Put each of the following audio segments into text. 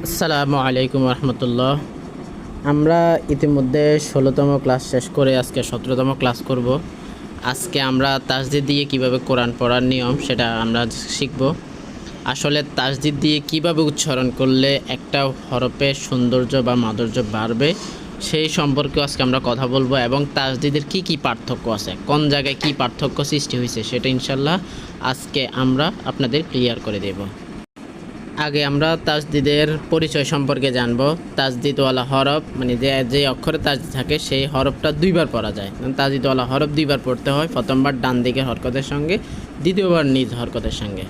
আসসালামু আলাইকুম রহমতুল্লাহ। আমরা ইতিমধ্যে 16তম ক্লাস শেষ করে আজকে 17তম ক্লাস করব। আজকে আমরা তাসদিদ দিয়ে কিভাবে কোরআন পড়ার নিয়ম সেটা আমরা শিখব। আসলে তাসদিদ দিয়ে কিভাবে উচ্চারণ করলে একটা হরফের সৌন্দর্য বা মাধুর্য বাড়বে সেই সম্পর্কে আজকে আমরা কথা বলবো, এবং তাসদিদের কি কি পার্থক্য আছে, কোন জায়গায় কি পার্থক্য সৃষ্টি হয়েছে সেটা ইনশাল্লাহ আজকে আমরা আপনাদের ক্লিয়ার করে দেব। আগে আমরা তাসদিদের পরিচয় সম্পর্কে জানব। তাসদিদওয়ালা হরফ মানে যে অক্ষরে তাসদিদ থাকে সেই হরফটা দুইবার পড়া যায়। তাসদিদওয়ালা হরফ দুইবার পড়তে হয়, প্রথমবার ডান দিকের হরকতের সঙ্গে, দ্বিতীয়বার নিজ হরকতের সঙ্গে।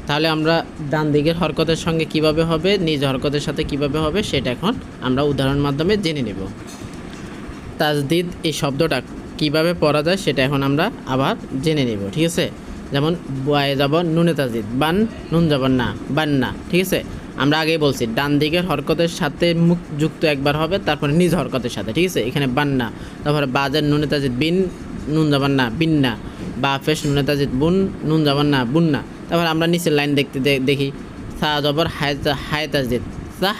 তাহলে আমরা ডান দিকের হরকতের সঙ্গে কিভাবে হবে, নিজ হরকতের সাথে কিভাবে হবে সেটা এখন আমরা উদাহরণের মাধ্যমে জেনে নেব। তাসদিদ এই শব্দটা কিভাবে পড়া যায় সেটা এখন আমরা আবার জেনে নেব, ঠিক আছে। যেমন বয়ে যাব নুনে তাসদিদ, বান নুন যাব না, বান্না, ঠিক আছে। আমরা আগেই বলছি ডান দিকের হরকতের সাথে মুখ যুক্ত একবার হবে, তারপরে নিজ হরকতের সাথে, ঠিক আছে। এখানে বান্না, তারপরে বাজের নুনে তাসদিদ বিন নুন যাবান না, বিন্না, বা ফেস নুনে তাসদিদ বুন নুন যাবান না, বুন্না। তারপর আমরা নিচের লাইন দেখি সা জবর হায় তাসদিদ সাহ,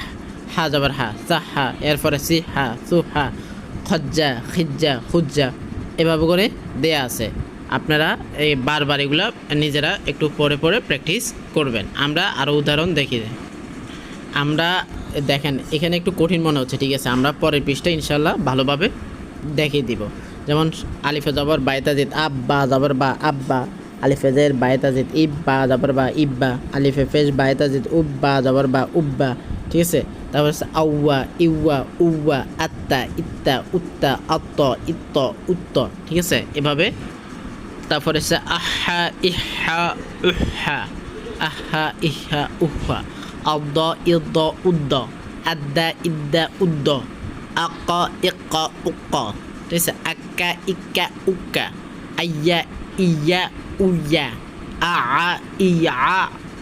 হা জবর হা সাহ হা, এরপরে সি হা সু হা, খজ্জা খিজ্জা খুজ্জা, এভাবে করে দেয়া আছে। আপনারা এই বারবার এগুলো নিজেরা একটু পরে পরে প্র্যাকটিস করবেন। আমরা আরও উদাহরণ দেখি। আমরা দেখেন এখানে একটু কঠিন মনে হচ্ছে, ঠিক আছে। আমরা পরের পৃষ্ঠা ইনশাল্লাহ ভালোভাবে দেখিয়ে দিব। যেমন আলিফে জবর বায়তাজিদ আব্বা জবর বা আব্বা, আলিফে জের বায়তাজিদ ইব্বা জবর বা ইব্বা, আলিফে ফেস বায়তাজিদ উব্বা জবর বা উব্বা, ঠিক আছে। তারপর হচ্ছে আউয়া ইউয়া উব্বা আত্তা ইত্তা উত্তা আত্ত ইত্ত উত্ত, ঠিক আছে। এভাবে তারপরে হচ্ছে আহা ইহা উহা, আহা ইহা উহা, আদ ইদ উদ্দ, আদ্দা ইদ্দা উদ্দ, আক ইক উক, ঠিক আছে। আক্কা ইক্কা উক্কা, আইয়া ইয়া উইয়া, আ ইয়া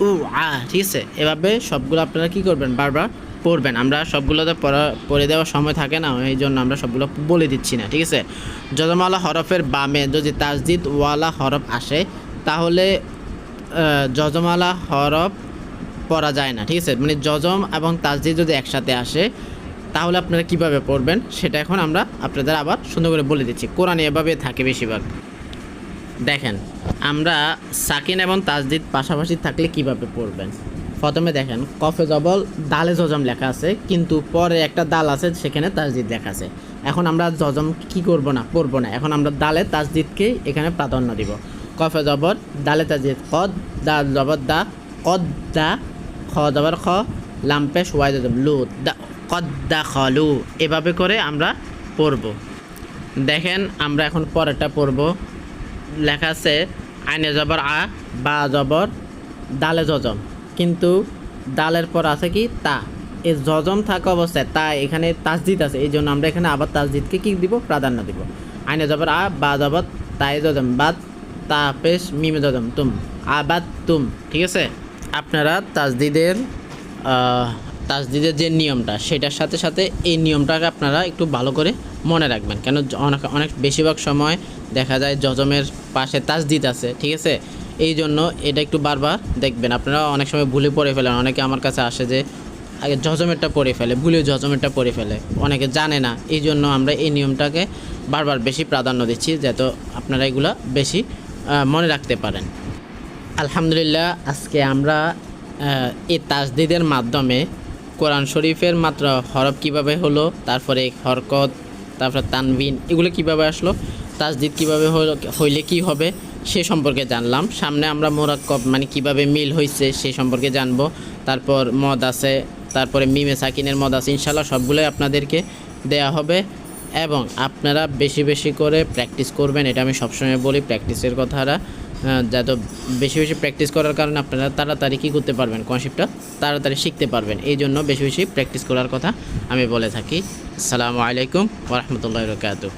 উআ, ঠিক আছে। এভাবে সবগুলো আপনারা কি করবেন, বারবার পড়বেন। আমরা সবগুলোতে পড়ে দেওয়ার সময় থাকে না, এই জন্য আমরা সবগুলো বলে দিচ্ছি না, ঠিক আছে। যজমওয়ালা হরফের বামে যদি তাসদিদওয়ালা হরফ আসে তাহলে যজমওয়ালা হরফ পড়া যায় না, ঠিক আছে। মানে যজম এবং তাসদিদ যদি একসাথে আসে তাহলে আপনারা কিভাবে পড়বেন সেটা এখন আমরা আপনাদের আবার সুন্দর করে বলে দিচ্ছি। কোরআনে এভাবে থাকে বেশিরভাগ। দেখেন আমরা সাকিন এবং তাসদিদ পাশাপাশি থাকলে কিভাবে পড়বেন। প্রথমে দেখেন কফে জবল দালে জজম লেখা আছে, কিন্তু পরে একটা দাল আছে সেখানে তাসদিদ লেখা আছে। এখন আমরা জজম কি করব না, পড়বো না। এখন আমরা দালে তাসদিদকে এখানে প্রাধান্য দিব। কফে জবর দালে তাসদিদ কদ, দা জবর দা কদ দা, খ জবর খ, লাম্পেশ ওয়াই জবর লু দা, কদ দা খলু, এভাবে করে আমরা পড়ব। দেখেন আমরা এখন পরেরটা পড়ব। লেখা আছে আইনে জবর আ, বা জবর দালে জজম, কিন্তু দালের পর আছে কি তা, এই জজম থাকা অবস্থায় তা এখানে তাসদিদ আছে, এই জন্য আমরা এখানে আবার তাসদিদকে কি দিব, প্রাধান্য দিব। আইনে জবর আ, বা জবর তাই জজম, বাদ তা পেশ মিমে জজম তুম, আবাদ তুম, ঠিক আছে। আপনারা তাসদিদের যে নিয়মটা সেটার সাথে সাথে এই নিয়মটাকে আপনারা একটু ভালো করে মনে রাখবেন। কেন অনেক বেশিরভাগ সময় দেখা যায় জজমের পাশে তাসদিদ আছে, ঠিক আছে। এই জন্য এটা একটু বারবার দেখবেন। আপনারা অনেক সময় ভুলে পড়ে ফেলেন, অনেকে আমার কাছে আসে যে আগে জজমেরটা পড়ে ফেলে, ভুলে জজমেরটা পড়ে ফেলে, অনেকে জানে না। এই জন্য আমরা এই নিয়মটাকে বারবার বেশি প্রাধান্য দিচ্ছি, যাতে আপনারা এগুলা বেশি মনে রাখতে পারেন। আলহামদুলিল্লাহ, আজকে আমরা এই তাসদিদের মাধ্যমে কোরআন শরীফের মাত্র হরফ কিভাবে হলো, তারপরে হরকত, তারপরে তানবিন, এগুলো কিভাবে আসলো, তাসদিদ কিভাবে হইলে কি হবে সে সম্পর্কে জানলাম। সামনে আমরা মোরাক্কব মানে কিভাবে মিল হয়েছে সে সম্পর্কে জানবো। তারপর মদ আছে, তারপরে মিমে সাকিনের মদ আছে, ইনশাল্লাহ সবগুলোই আপনাদেরকে দেয়া হবে। এবং আপনারা বেশি বেশি করে প্র্যাকটিস করবেন, এটা আমি সবসময় বলি, প্র্যাকটিসের কথাটা। যাতে বেশি বেশি প্র্যাকটিস করার কারণে আপনারা তাড়াতাড়ি কী করতে পারবেন, কনসেপ্টটা তাড়াতাড়ি শিখতে পারবেন। এই জন্য বেশি বেশি প্র্যাকটিস করার কথা আমি বলে থাকি। আসসালামু আলাইকুম ওয়া রাহমাতুল্লাহি ওয়া বারাকাতুহু।